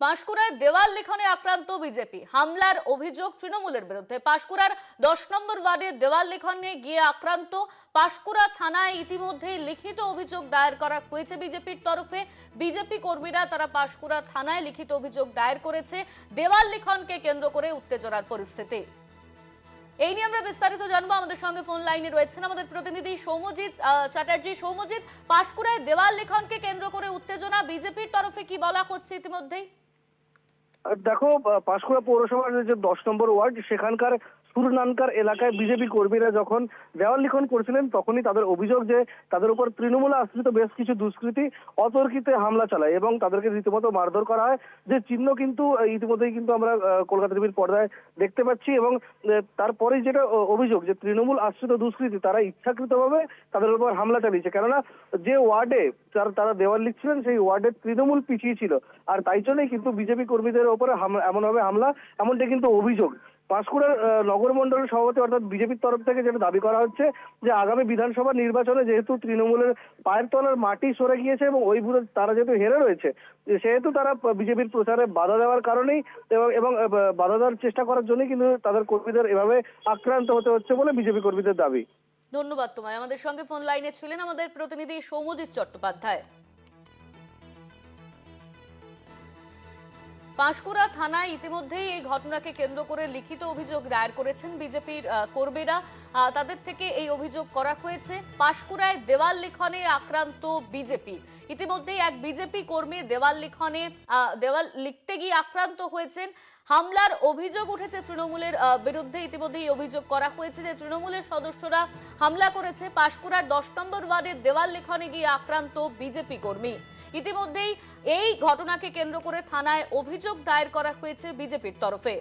পাঁশকুড়ায় দেওয়াল লিখনে আক্রান্ত বিজেপি, হামলার অভিযোগ তৃণমূলের বিরুদ্ধে। পাঁশকুড়ার 10 নম্বর ওয়ার্ডে দেওয়াল লিখনে গিয়ে আক্রান্ত। পাঁশকুড়া থানায় ইতিমধ্যেই লিখিত অভিযোগ দায়ের করা হয়েছে বিজেপির তরফে। বিজেপি কর্মীরা তারা পাঁশকুড়া থানায় লিখিত অভিযোগ দায়ের করেছে। দেওয়াল লিখনকে কেন্দ্র করে উত্তেজনার পরিস্থিতি। এই নিয়ে আমরা বিস্তারিত জানবো। আমাদের সঙ্গে ফোন লাইনে রয়েছেন আমাদের প্রতিনিধি সৌম্যজিৎ চ্যাটার্জি। সৌম্যজিৎ, পাঁশকুড়ায় দেওয়াল লিখনকে কেন্দ্র করে উত্তেজনা, বিজেপির তরফে কি বলা হচ্ছে ইতিমধ্যেই? দেখো, পাঁশকুড়া পৌরসভার যে 10 নম্বর ওয়ার্ড, সেখানকার সুরনানকার এলাকায় বিজেপি কর্মীরা যখন দেওয়াল লিখন করছিলেন, তখনই তাদের অভিযোগ যে তাদের উপর তৃণমূল আশ্রিত বেশ কিছু দুষ্কৃতী অতর্কিতে হামলা চালায় এবং তাদেরকে রীতিমতো মারধর করা হয়। যে চিহ্ন কিন্তু ইতিমধ্যেই কিন্তু আমরা কলকাতা টিভির পর্দায় দেখতে পাচ্ছি। এবং তারপরে যেটা অভিযোগ যে তৃণমূল আশ্রিত দুষ্কৃতী তারা ইচ্ছাকৃতভাবে তাদের উপর হামলা চালিয়েছে, কেননা যে ওয়ার্ডে তারা দেওয়াল লিখছিলেন সেই ওয়ার্ডে তৃণমূল পিছিয়ে ছিল, আর তাই জন্যই কিন্তু বিজেপি কর্মীদের উপরে এমনভাবে হামলা, এমনটা কিন্তু অভিযোগ। পাঁশকুড়ার নগর মন্ডলের সভাপতি অর্থাৎ বিজেপির তরফ থেকে যেটা দাবি করা হচ্ছে যে আগামী বিধানসভা নির্বাচনে যেহেতু তৃণমূলের পায়ের তলার মাটি সরে গিয়েছে এবং ওই বুথে তারা যেহেতু হেরে রয়েছে, সেহেতু তারা বিজেপির প্রচারে বাধা দেওয়ার কারণেই এবং বাধা দেওয়ার চেষ্টা করার জন্যই কিন্তু তাদের কর্মীদের এভাবে আক্রান্ত হতে হচ্ছে বলে বিজেপি কর্মীদের দাবি। ধন্যবাদ তোমায়। আমাদের সঙ্গে ফোন লাইনে ছিলেন আমাদের প্রতিনিধি সৌম্যজিৎ চট্টোপাধ্যায়। পাঁশকুড়া থানায় ইতিমধ্যেই এই ঘটনাকে কেন্দ্র করে লিখিত অভিযোগ দায়ের করেছেন বিজেপির কর্মীরা। তাদের থেকে এই অভিযোগ করা হয়েছে। পাঁশকুড়ায় দেওয়াল লিখনে আক্রান্ত বিজেপি। ইতিমধ্যেই এক বিজেপি কর্মী দেওয়াল লিখতে গিয়ে আক্রান্ত হয়েছেন। হামলার অভিযোগ উঠেছে তৃণমূলের বিরুদ্ধে। ইতিমধ্যেই অভিযোগ করা হয়েছে যে তৃণমূলের সদস্যরা হামলা করেছে। পাঁশকুড়ার 10 নম্বর ওয়ার্ডের দেওয়াল লিখনে গিয়ে আক্রান্ত বিজেপি কর্মী। ইতিমধ্যেই এই ঘটনাকে কেন্দ্র করে থানায় অভিযোগ দায়ের করা হয়েছে বিজেপির তরফে।